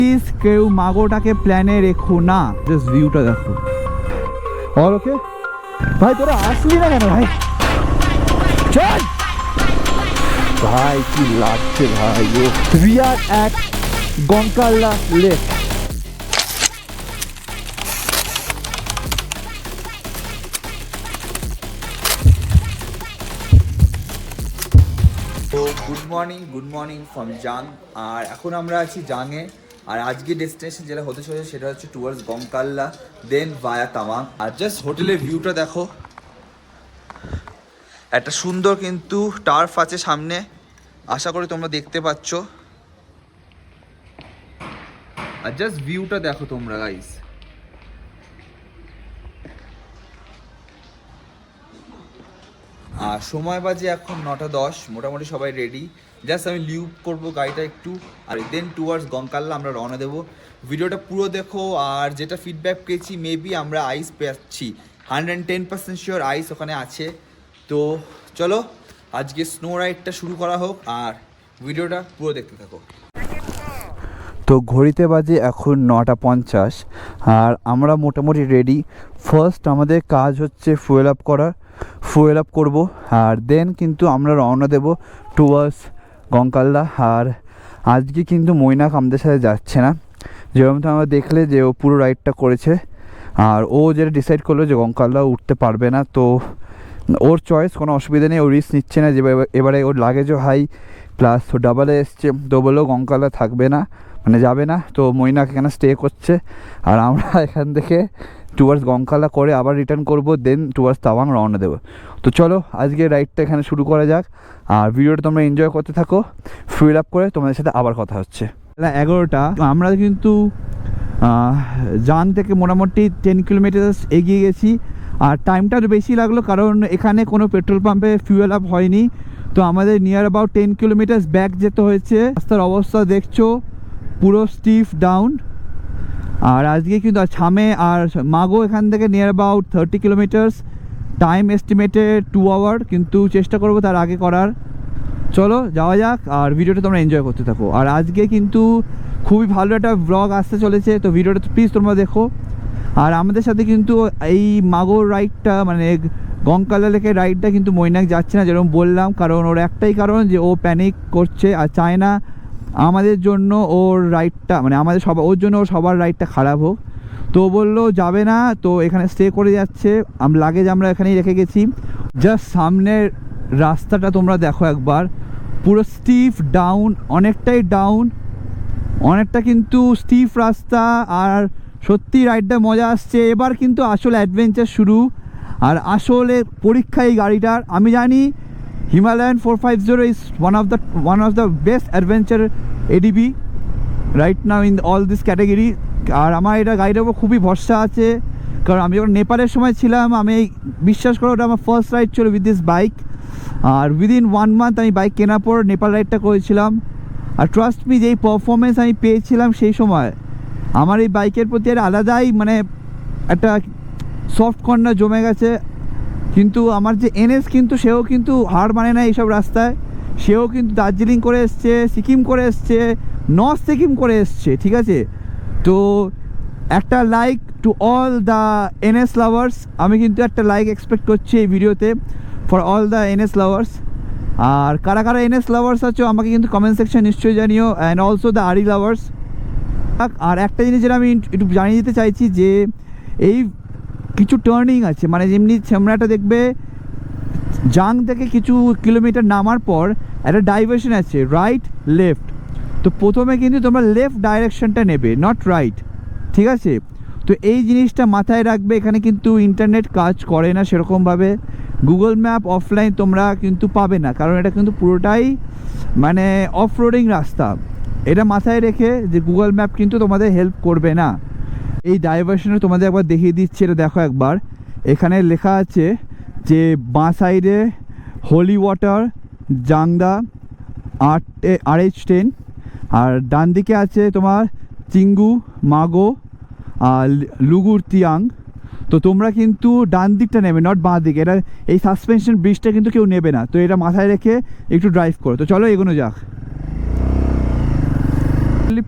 Please কেউ মাগোটাকে প্ল্যানে রেখো না, জাস্ট ভিউটা দেখো। অল ওকে ভাই, তোরা আসলি না কেন ভাই? চল ভাই, কি লাগছে ভাই। We are at Gonkalla lake. তো গুড মর্নিং ফ্রম জাং। আর এখন আমরা আছি জাংয়ে। আর আজকে ডেস্টিনেশন যেটা হতে চলেছে সেটা হচ্ছে টুয়ার্ডস গঙ্কাল্লা, দেন ভায়া তাওয়াং। আর জাস্ট হোটেলের ভিউটা দেখো, একটা সুন্দর কিন্তু টার্ফ আছে সামনে, আশা করি তোমরা দেখতে পাচ্ছ। আর জাস্ট ভিউটা দেখো তোমরা গাইস। আর সময় বাজে এখন 9:10, মোটামুটি সবাই রেডি। জাস্ট আমি লিভ করবো গাড়িটা একটু, আর দেন টুয়ার্ডস গঙ্কাল্লা আমরা রওনা দেবো। ভিডিওটা পুরো দেখো। আর যেটা ফিডব্যাক পেয়েছি, মেবি আমরা আইস পাচ্ছি, 110% শিওর আইস ওখানে আছে। তো চলো আজকে স্নো রাইডটা শুরু করা হোক, আর ভিডিওটা পুরো দেখতে থাকো। তো ঘড়িতে বাজে এখন 9:50, আর আমরা মোটামুটি রেডি। ফার্স্ট আমাদের কাজ হচ্ছে ফুয়েল আপ করব, আর দেন কিন্তু আমরা রওনা দেব টুয়ার্ডস গঙ্কাল্লা। আর আজকে কিন্তু মৈনাক আমাদের সাথে যাচ্ছে না, যেরকম তো আমরা দেখলে যে ও পুরো রাইডটা করেছে, আর ও যেটা ডিসাইড করলো যে গঙ্কাল্লা উঠতে পারবে না। তো ওর চয়েস, কোনো অসুবিধা নেই, ও রিস্ক নিচ্ছে না। যে এবারে ওর লাগেজও হাই, প্লাস ও ডাবলে এসছে, তো বললো গঙ্কাল্লা থাকবে না, মানে যাবে না। তো মৈনাক এখানে স্টে করছে, আর আমরা এখান থেকে টুয়ার্ডস গঙ্কাল্লা করে আবার রিটার্ন করব, দেন টুয়ার্ডস তাওয়াং রওনা দেবো। তো চলো আজকে রাইডটা এখানে শুরু করা যাক, আর ভিডিওটা তোমরা এনজয় করতে থাকো। ফুয়েল আপ করে তোমাদের সাথে আবার কথা হচ্ছে। 11টা আমরা কিন্তু জাং থেকে মোটামুটি 10 কিলোমিটার এগিয়ে গেছি। আর টাইমটা বেশি লাগলো কারণ এখানে কোনো পেট্রোল পাম্পে ফুয়েল আপ হয়নি। তো আমাদের নিয়ার অ্যাবাউট 10 কিলোমিটার ব্যাক যেতে হয়েছে। রাস্তার অবস্থা দেখছো, পুরো স্টিফ ডাউন। আর আজকে কিন্তু ছামে আর মাগো এখান থেকে near about 30 kilometres, time estimated 2 hour, কিন্তু চেষ্টা করবো তার আগে করার। চলো যাওয়া যাক, আর ভিডিওটা তোমরা এনজয় করতে থাকো। আর আজকে কিন্তু খুবই ভালো একটা ব্লগ আসতে চলেছে, তো ভিডিওটা প্লিজ তোমরা দেখো। আর আমাদের সাথে কিন্তু এই মাগোর রাইডটা, মানে গঙ্কাল্লা লেকের রাইডটা কিন্তু মৈনাক যাচ্ছে না, যেরকম বললাম। কারণ ওর একটাই কারণ যে ও প্যানিক করছে আর চায় না আমাদের জন্য ওর রাইডটা, মানে আমাদের ওর জন্য ওর সবার রাইডটা খারাপ হোক। তো বললো যাবে না, তো এখানে স্টে করে যাচ্ছে। লাগেজ আমরা এখানেই রেখে গেছি। জাস্ট সামনের রাস্তাটা তোমরা দেখো একবার, পুরো স্টিফ ডাউন, অনেকটা কিন্তু স্টিফ রাস্তা। আর সত্যি রাইডটা মজা আসছে। এবার কিন্তু আসলে অ্যাডভেঞ্চার শুরু, আর আসলে পরীক্ষা এই গাড়িটার। আমি জানি Himalayan 450 is one of the best adventure ADB right now in all this category. আর আমার এটা গাড়িটার উপর খুবই ভরসা আছে, কারণ আমি যখন নেপালের সময় ছিলাম, আমি বিশ্বাস করো ওটা আমার ফার্স্ট রাইড ছিল উইথ দিস বাইক। আর উইদিন 1 মান্থ আমি বাইক কেনার পর নেপাল রাইডটা করেছিলাম। আর ট্রাস্ট মি, যেই পারফরমেন্স আমি পেয়েছিলাম সেই সময়, আমার এই বাইকের প্রতি একটা আলাদাই, মানে একটা সফট কর্নার জমে গেছে। কিন্তু আমার যে এনএস, কিন্তু সেও কিন্তু হার মানে না এইসব রাস্তায়। সেও কিন্তু দার্জিলিং করে এসছে, সিকিম করে এসছে, নর্থ সিকিম করে এসছে, ঠিক আছে। তো একটা like to all the NS lovers. আমি কিন্তু একটা লাইক এক্সপেক্ট করছি এই ভিডিওতে for all the NS lovers. আর কারা কারা এনএস লাভার্স আছো আমাকে কিন্তু কমেন্ট সেকশন নিশ্চয়ই জানিও, অ্যান্ড অলসো দ্য আরি লাভার্স। আর একটা জিনিস যেটা আমি একটু জানিয়ে দিতে চাইছি, যে এই কিছু টার্নিং আছে, মানে যেমনি তোমরা দেখবে জাং থেকে কিছু কিলোমিটার নামার পর একটা ডাইভার্সন আছে, রাইট লেফট। তো প্রথমে কিন্তু তোমরা লেফট ডাইরেকশনটা নেবে, নট রাইট, ঠিক আছে। তো এই জিনিসটা মাথায় রাখবে। এখানে কিন্তু ইন্টারনেট কাজ করে না সেরকমভাবে, গুগল ম্যাপ অফলাইন তোমরা কিন্তু পাবে না, কারণ এটা কিন্তু পুরোটাই মানে অফ রোডিং রাস্তা। এটা মাথায় রেখে যে গুগল ম্যাপ কিন্তু তোমাদের হেল্প করবে না। এই ডাইভার্সনে তোমাদের একবার দেখিয়ে দিচ্ছি, এটা দেখো একবার। এখানে লেখা আছে যে বাঁ সাইডে হোলি ওয়াটার, জাংদা, RH10, আর ডান দিকে আছে তোমার চিঙ্গু, মাগো, লুগুর তিয়াং। তো তোমরা কিন্তু ডান দিকটা নেবে, নট বাঁ দিকে। এটা এই সাসপেনশন ব্রিজটা কিন্তু কেউ নেবে না, তো এটা মাথায় রেখে একটু ড্রাইভ করো। তো চলো এগোনো যাক।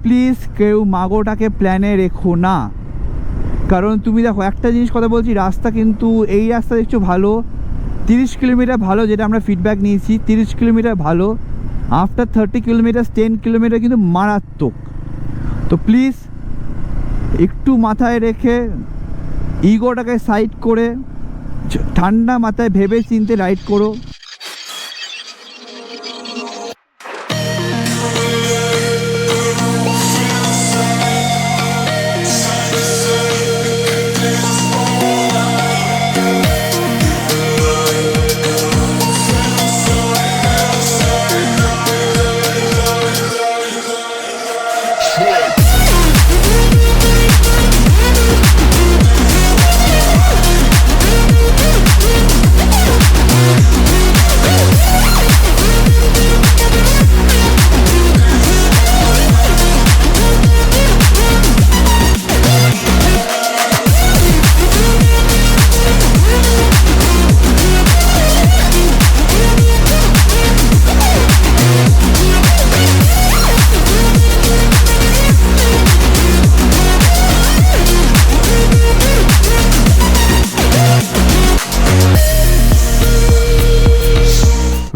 প্লিজ কেউ মাগোটাকে প্ল্যানে রেখো না, কারণ তুমি দেখো একটা জিনিস কথা বলছি, রাস্তা কিন্তু এই রাস্তা দেখছো ভালো 30 কিলোমিটার ভালো, যেটা আমরা ফিডব্যাক নিয়েছি 30 কিলোমিটার ভালো, আফটার 30 কিলোমিটার 10 কিলোমিটার কিন্তু মারাত্মক। তো প্লিজ একটু মাথায় রেখে ইগোটাকে সাইড করে ঠান্ডা মাথায় ভেবে চিনতে রাইড করো।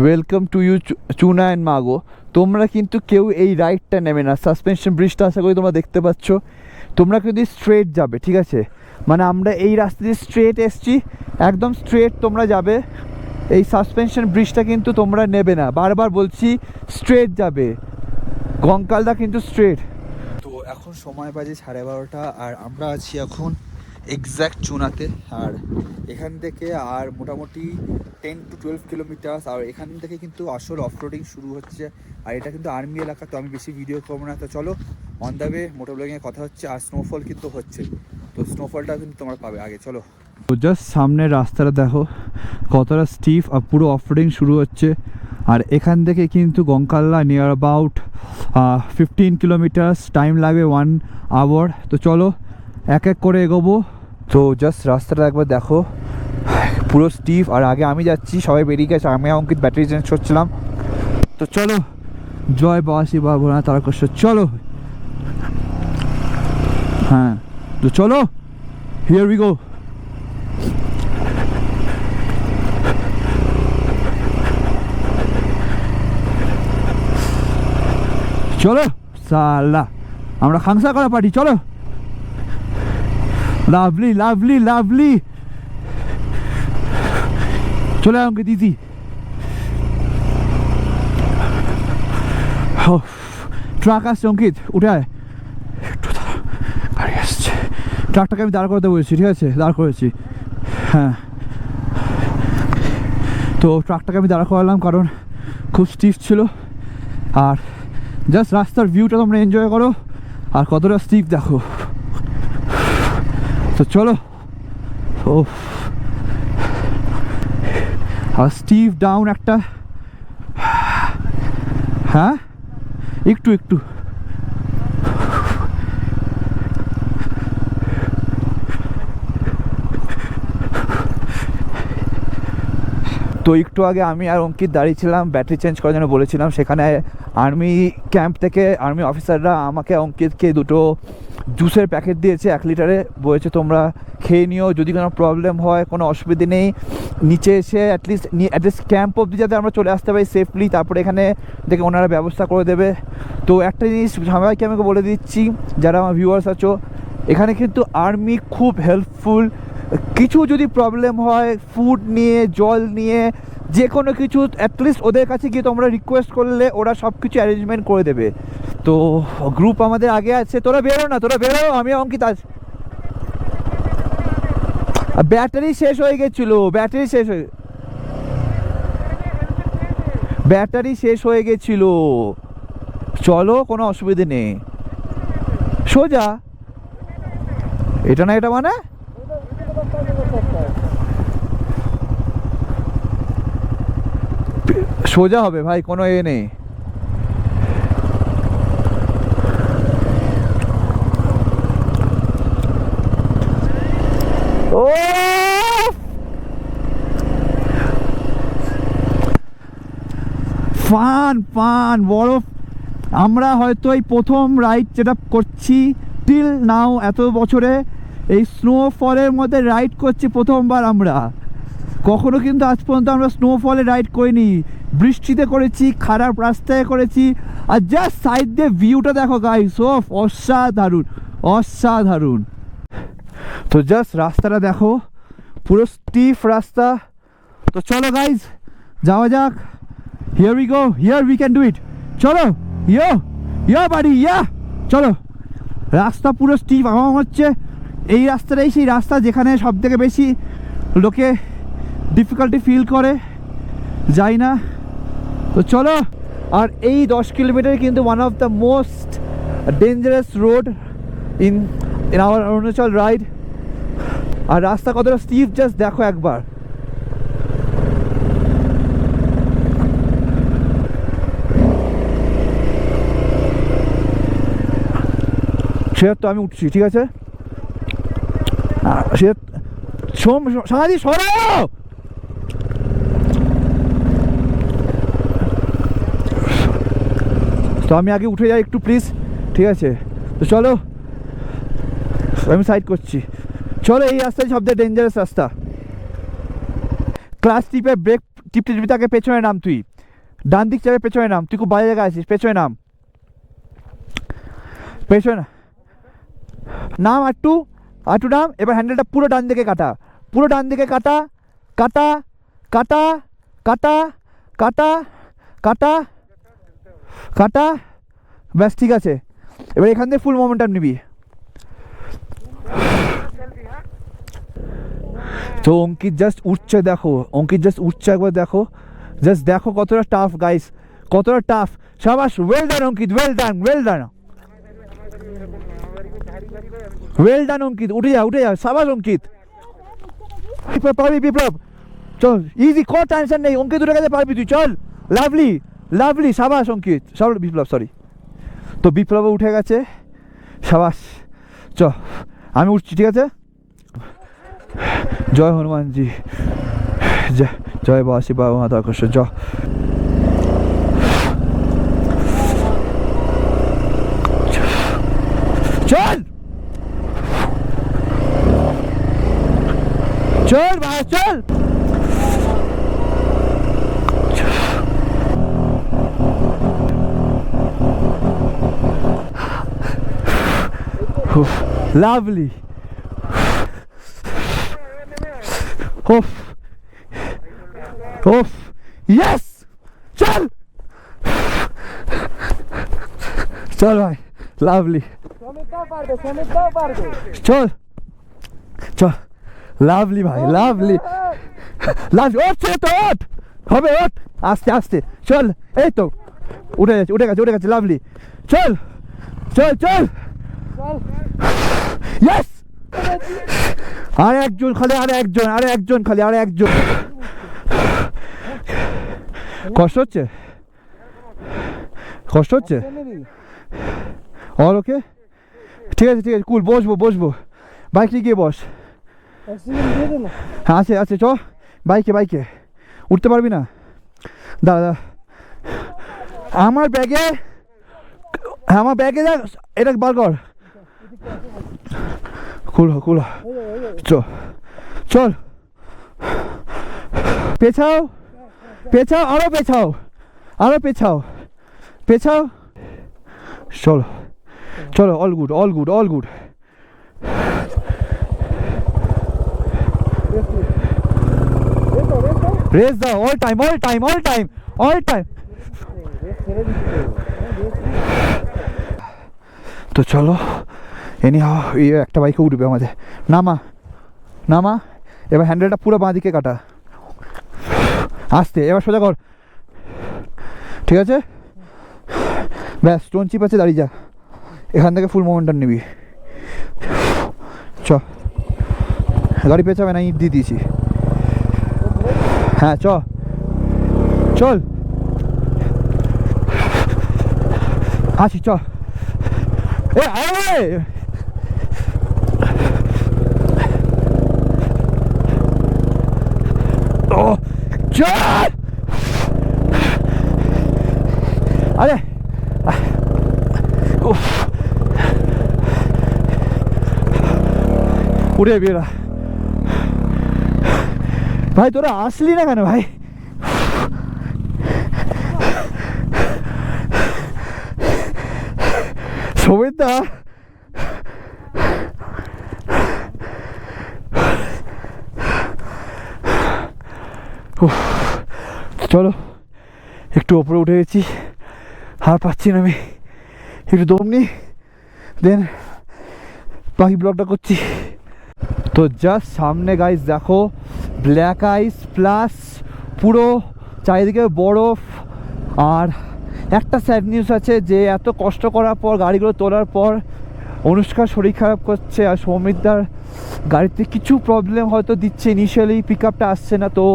ওয়েলকাম টু ইউ চুনা অ্যান্ড মাগো। তোমরা কিন্তু কেউ এই রাইডটা নেবে না, সাসপেনশন ব্রিজটা আশা করি তোমরা দেখতে পাচ্ছ। তোমরা কিন্তু স্ট্রেট যাবে, ঠিক আছে, মানে আমরা এই রাস্তা দিয়ে স্ট্রেট এসছি, একদম স্ট্রেট তোমরা যাবে। এই সাসপেনশন ব্রিজটা কিন্তু তোমরা নেবে না, বারবার বলছি স্ট্রেট যাবে, গঙ্কালদা কিন্তু স্ট্রেট। তো এখন সময় বাজে 12:30 আর আমরা আছি এখন এক্স্যাক্ট চুনাতে। আর এখান থেকে আর মোটামুটি 10 to 12 কিলোমিটার, আর এখান থেকে কিন্তু আসল অফরোডিং শুরু হচ্ছে। আর এটা কিন্তু আর্মি এলাকা, তো আমি বেশি ভিডিও করবো না। তো চলো অন দ্য ওয়ে মোটর ব্লগিংয়ে কথা হচ্ছে। আর স্নোফল কিন্তু হচ্ছে, তো স্নোফলটা কিন্তু তোমরা পাবে আগে। চলো, তো জাস্ট সামনের রাস্তাটা দেখো কতটা স্টিফ, আর পুরো অফরোডিং শুরু হচ্ছে। আর এখান থেকে কিন্তু গঙ্কাল্লা নিয়ার অ্যাবাউট 15 কিলোমিটার্স, টাইম লাগবে 1 আওয়ার। তো চলো এক এক করে এগোবো। তো জাস্ট রাস্তাটা একবার দেখো, পুরো স্টিফ। আর আগে আমি যাচ্ছি, সবাই বেরিয়ে গেছে, আমি অঙ্কিত ব্যাটারি চেঞ্জ করছিলাম। তো চলো, জয় বাসি বাবু না তারকেশ্বর, চলো। হ্যাঁ, তো চলো, হিয়ার উই গো। চলো সালা, আমরা খাংসা করা পার্টি, চলো। লাভলি লাভলি লাভলি, চলে আমাকে দিদি। ট্রাক আসছে অঙ্কিত, উঠে আয় একটু, গাড়ি আসছে। ট্রাকটাকে আমি দাঁড় করতে বলেছি, ঠিক আছে, দাঁড় করেছি। হ্যাঁ, তো ট্রাকটাকে আমি দাঁড় করালাম কারণ খুব স্টিফ ছিল। আর জাস্ট রাস্তার ভিউটা তোমরা এনজয় করো, আর কতটা স্টিফ দেখো। তো চলো, ও আর স্টিভ ডাউন একটা, হ্যাঁ একটু একটু। তো একটু আগে আমি আর অঙ্কিত দাঁড়িয়েছিলাম, ব্যাটারি চেঞ্জ করার জন্য বলেছিলাম। সেখানে আর্মি ক্যাম্প থেকে আর্মি অফিসাররা আমাকে অঙ্কিতকে দুটো জুসের প্যাকেট দিয়েছে 1 লিটারে, বলেছে তোমরা খেয়ে নিও, যদি কোনো প্রবলেম হয় কোনো অসুবিধে নেই, নিচে এসে অ্যাটলিস্ট ক্যাম্প অবধি যাতে আমরা চলে আসতে পারি সেফলি, তারপরে এখানে থেকে ওনারা ব্যবস্থা করে দেবে। তো একটা জিনিস সবাইকে আমাকে বলে দিচ্ছি, যারা আমার ভিউয়ার্স আছো, এখানে কিন্তু আর্মি খুব হেল্পফুল। কিছু যদি প্রবলেম হয় ফুড নিয়ে, জল নিয়ে, যে কোনো কিছু, অ্যাটলিস্ট ওদের কাছে গিয়ে তোমরা রিকোয়েস্ট করলে ওরা সব কিছু অ্যারেঞ্জমেন্ট করে দেবে। তো গ্রুপ আমাদের আগে আছে, তোরা বেরো না, তোরা বেরো, আমি অঙ্কিত আছি। ব্যাটারি শেষ হয়ে গেছিলো, ব্যাটারি শেষ হয়ে গেছিলো। চলো, কোনো অসুবিধে নেই, সোজা এটা না, এটা মানে সোজা হবে ভাই, কোনো এ নেই। ও ফান বরফ আমরা হয়তো এই প্রথম রাইড যেটা করছি টিল নাও, এত বছরে এই স্নোফলের মধ্যে রাইড করছি প্রথমবার আমরা। কখনো কিন্তু আজ পর্যন্ত আমরা স্নোফলে রাইড করিনি, বৃষ্টিতে করেছি, খারাপ রাস্তায় করেছি। আর জাস্ট সাইড দিয়ে ভিউটা দেখো গাইস, ওফ অসাধারণ অসাধারণ। তো জাস্ট রাস্তাটা দেখো, পুরো স্টিফ রাস্তা। তো চলো গাইস যাওয়া যাক। Here we go, here we can do it. চলো ইয়ো ইয়ো বাড়ি ইয়া, চলো। রাস্তা পুরো স্টিফ। আমার হচ্ছে এই রাস্তাটাই সেই রাস্তা যেখানে সব থেকে বেশি লোকে ডিফিকাল্টি ফিল করে, যাই না। তো চলো। আর এই 10 কিলোমিটার কিন্তু one of the most dangerous road in our Arunachal ride. আর রাস্তা কতটা স্টিফ জাস্ট দেখো একবার। সে তো আমি উঠছি, ঠিক আছে। সে সারাদি সরাও। তো আমি আগে উঠে যাই একটু প্লিজ, ঠিক আছে। তো চলো আমি সাইড করছি। চলো, এই রাস্তায় সবথেকে ডেঞ্জারাস রাস্তা। ক্লাস টিপে ব্রেক টিপতে টিপতে আগে পেছনে নাম, তুই ডান দিক চাপে পেছনে নাম, তুই খুব বাজে জায়গায় আছিস, পেছনে নাম, পেছনে নাম, আটটু আটটু নাম। এবার হ্যান্ডেলটা পুরো ডান দিকে কাটা, পুরো ডান দিকে কাটা, কাটা কাটা কাটা কাটা কাটা কাটা, ব্যাস ঠিক আছে। এবার এখান থেকে ফুল মোমেন্টাম নিবি। তো অঙ্কিত জাস্ট উঠছে দেখো, অঙ্কিত জাস্ট উঠছে একবার দেখো, জাস্ট দেখো কতটা টাফ গাইস, কতটা টাফ। সাবাস, well done Ankit, well done, well done, well done Ankit. উঠে যা উঠে যা, সাবাস অঙ্কিত, পারবি বিপ্লব। চল ইজি, কোনো টেনশন নেই, অঙ্কিত উঠে গেছে, পারবি তুই, চল। লাভলি লাভলি, সাবাস অঙ্কিত, সাবাস বিপ্লব, সরি। তো বিপ্লবও উঠে গেছে, সাবাস। চ আমি উঠছি, ঠিক আছে। জয় হনুমানজি, জয় বাসি বাবা মাতা কৃষ্ণ, জয়। চল চল ভাই চল। Lovely. Off. Off. Yes. চল চল ভাই, লাভলি। চল চল, লাভলি ভাই, লাভলি লাভলি। ওঠ তো, ওঠ হবে, ওঠ আস্তে আস্তে, চল। এই তো উঠে গেছে, উঠে গেছে, উঠে গেছে, লাভলি। চল চল চল, ইয়েস। আর একজন খালি, আর একজন, আর একজন খালি, আর একজন। কষ্ট হচ্ছে, কষ্ট হচ্ছে। অল ওকে, ঠিক আছে ঠিক আছে, কুল। বসবো বসবো, বাইক নিয়ে গিয়ে বস। হ্যাঁ আছে আছে, চ বাইকে, বাইকে উঠতে পারবি না? দাদা আমার ব্যাগে, আমার ব্যাগে দেখ, এটা বার কর। কুল কুল, চল চল, পেছাও পেছাও, আরো পেছাও, আরো পেছাও, পেছাও। চলো চলো, all good, all good, all good. Race দাও, all time, all time, all time, all time. তো চলো, এনি হাও এই একটা বাইকে উঠবে আমাদের। নামা নামা, এবার হ্যান্ডেলটা পুরো বাঁ দিকে কাটা, আস্তে। এবার সোজা কর, ঠিক আছে। ব্যাস, স্টোন চিপ আছে, দাঁড়িয়ে যা। এখান থেকে ফুল মোমেন্টাম নিবি। চ, গাড়ি পেছাবে না, ইট দিয়ে দিয়েছি। হ্যাঁ চ, চল আসি, চ। এ আরে ও চল, আরে উড়ে বেরা ভাই, তোরা আসলি না কেন ভাই? সবিতা চলো, একটু ওপরে উঠে গেছি, আর পাচ্ছি না আমি, একটু দম নি, দেন বাকি ব্লগটা করছি। তো জাস্ট সামনে গাইস দেখো ব্ল্যাক আইস প্লাস পুরো চারিদিকে বরফ। আর একটা স্যাড নিউজ আছে যে এত কষ্ট করার পর গাড়িগুলো তোলার পর অনুষ্কার শরীর খারাপ করছে, আর সৌমিতদার গাড়িতে কিছু প্রবলেম হয়তো দিচ্ছে, ইনিশিয়ালি পিক আপটা আসছে না। তো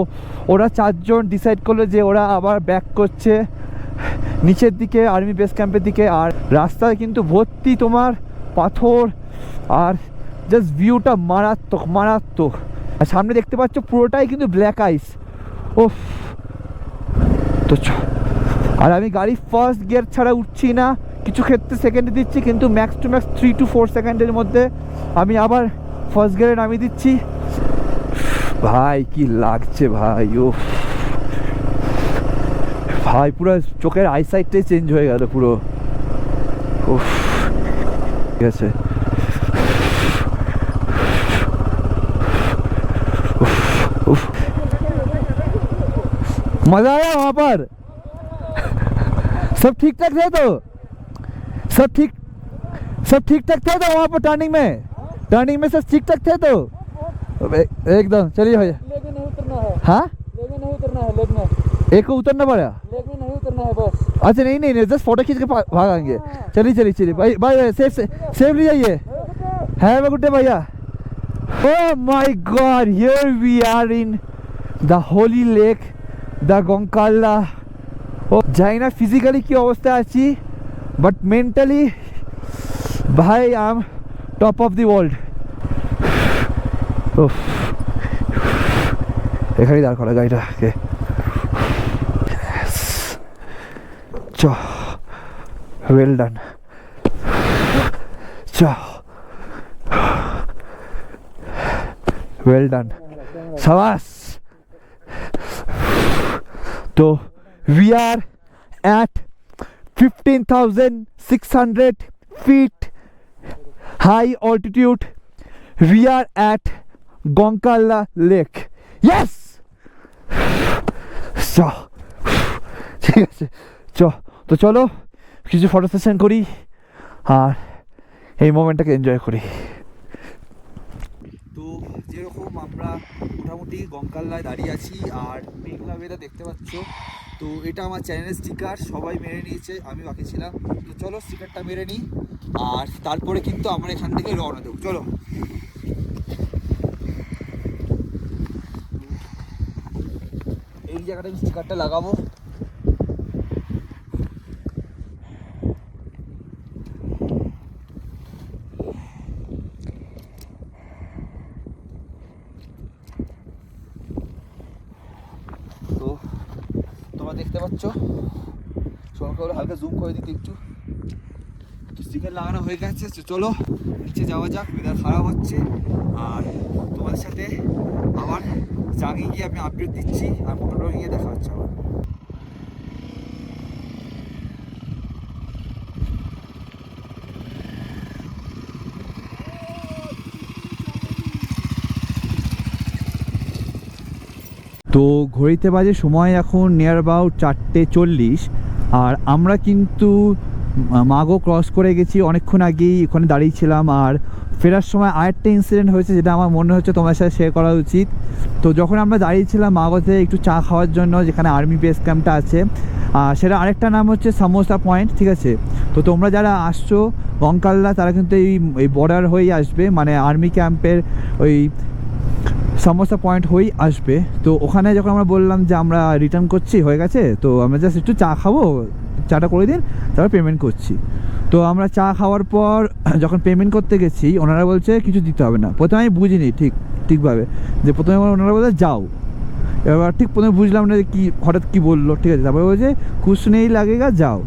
ওরা চারজন ডিসাইড করলো যে ওরা আবার ব্যাক করছে নিচের দিকে, আর্মি বেস ক্যাম্পের দিকে। আর রাস্তায় কিন্তু ভর্তি তোমার পাথর, আর জাস্ট ভিউটা মারাত্মক মারাত্মক। আর সামনে দেখতে পাচ্ছ পুরোটাই কিন্তু ব্ল্যাক আইস। ওফ, তো আর আমি গাড়ি ফার্স্ট গিয়ার ছাড়া উঠছি না, কিছু ক্ষেত্রে সেকেন্ডে দিচ্ছি, কিন্তু ম্যাক্স টু ম্যাক্স 3 to 4 সেকেন্ডের মধ্যে আমি আবার ফার্স্ট গিয়ারে নামিয়ে দিচ্ছি। ভাই কি লাগছে ভাই, ও ভাই পুরো চোখের আইসাইটটাই চেঞ্জ হয়ে গেল পুরো। উফ, ঠিক আছে। मजा आया वहाँ पर? सब ठीक ठाक थे? तो सब ठीक ठाक थे तो वहाँ पर टर्निंग में सब ठीक ठाक थे? तो एकदम चलिए भैया। लेग में नहीं उतरना है। हाँ, लेग में नहीं उतरना है, लेग में एक को उतरना पड़ा। लेग में नहीं उतरना है बस। अच्छा नहीं जस्ट फोटो खींच के भागेंगे। चलिए भाई बाय, सेफली जाइए। हैव अ गुड डे भैया। Oh my God, here we are in the holy lake, the Gonkalla. ও জানি না ফিজিক্যালি কী অবস্থায় আছি, বাট মেন্টালি ভাই I am top of the world. ও এখানেই দাঁড় করা গাড়িটাকে। চ ওয়েল ডান, চ well done, शाबाश। तो we are at 15,600 feet high altitude. We are at Gonkalla Lake. Yes, so ঠিক আছে, তো চলো কিছু ফটো সেশন করি আর এই মোমেন্টটাকে এনজয় করি। তো যেরকম আমরা মোটামুটি গঙ্কাল্লায় দাঁড়িয়ে আছি আর মেঘলা ওয়েদার দেখতে পাচ্ছ, তো এটা আমার চ্যানেলের স্টিকার, সবাই মেরে নিয়েছে, আমি বাকি ছিলাম। তো চলো স্টিকারটা মেরে নিই আর তারপরে কিন্তু আমরা এখান থেকে রওনা দেবো। চলো, এই জায়গাটা আমি স্টিকারটা লাগাবো। দেখতে পাচ্ছ সবাইকে বলে হালকা জুম করে দিতে একটু। তো স্টিকার লাগানো হয়ে গেছে, চলো নিচে যাওয়া যাক, ওয়েদার খারাপ হচ্ছে। আর তোমাদের সাথে আবার জাগে গিয়ে আমি আপডেট দিচ্ছি, আর মোটরটা গিয়ে দেখা হচ্ছে আবার। তো ঘড়িতে বাজে সময় এখন নিয়ার অ্যাবাউট 4:40, আর আমরা কিন্তু মাগো ক্রস করে গেছি অনেকক্ষণ আগেই, ওখানে দাঁড়িয়েছিলাম। আর ফেরার সময় আরেকটা ইনসিডেন্ট হয়েছে যেটা আমার মনে হচ্ছে তোমার সাথে শেয়ার করা উচিত। তো যখন আমরা দাঁড়িয়েছিলাম মাগোতে একটু চা খাওয়ার জন্য, যেখানে আর্মি বেস ক্যাম্পটা আছে, সেটা আরেকটা নাম হচ্ছে সামোসা পয়েন্ট, ঠিক আছে। তো তোমরা যারা আসছো গঙ্কাল্লা তারা কিন্তু এই বর্ডার হয়েই আসবে, মানে আর্মি ক্যাম্পের ওই সামোসা পয়েন্ট হয়েই আসবে। তো ওখানে যখন আমরা বললাম যে আমরা রিটার্ন করছি, হয়ে গেছে, তো আমরা জাস্ট একটু চা খাবো, চাটা করে দিন, তারপর পেমেন্ট করছি। তো আমরা চা খাওয়ার পর যখন পেমেন্ট করতে গেছি, ওনারা বলছে কিছু দিতে হবে না। প্রথমে আমি বুঝিনি ঠিকভাবে, যে প্রথমে ওনারা বলছে যাও, এবার ঠিক প্রথমে বুঝলাম না যে কী হঠাৎ কী বললো, ঠিক আছে। তারপরে বলছে কুছ নেই লাগেগা যাও।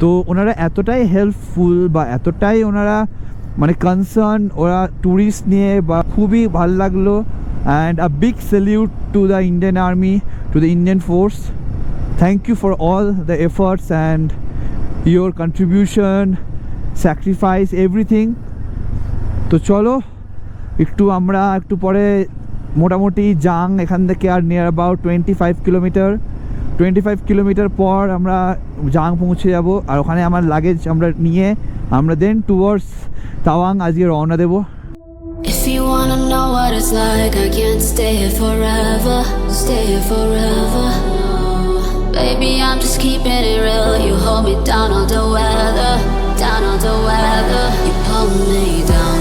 তো ওনারা এতটাই হেল্পফুল বা এতটাই ওনারা মানে কনসার্ন ওরা ট্যুরিস্ট নিয়ে, বা খুবই ভাল লাগলো। And a big salute to the Indian army, to the Indian force. Thank you for all the efforts and your contribution, sacrifice, everything. তো চলো আমরা একটু পরে মোটামুটি জাং এখান থেকে আর নিয়ার অ্যাবাউট 25 কিলোমিটার পর আমরা জাং পৌঁছে যাব। আর ওখানে আমার লাগেজ আমরা নিয়ে আমরা দেন টুয়ার্ডস তাওয়াং আজকে রওনা দেবো। If you wanna know what it's like, I can't stay here forever, stay here forever. Baby, I'm just keeping it real. You hold me down all the weather, down all the weather. You pull me down.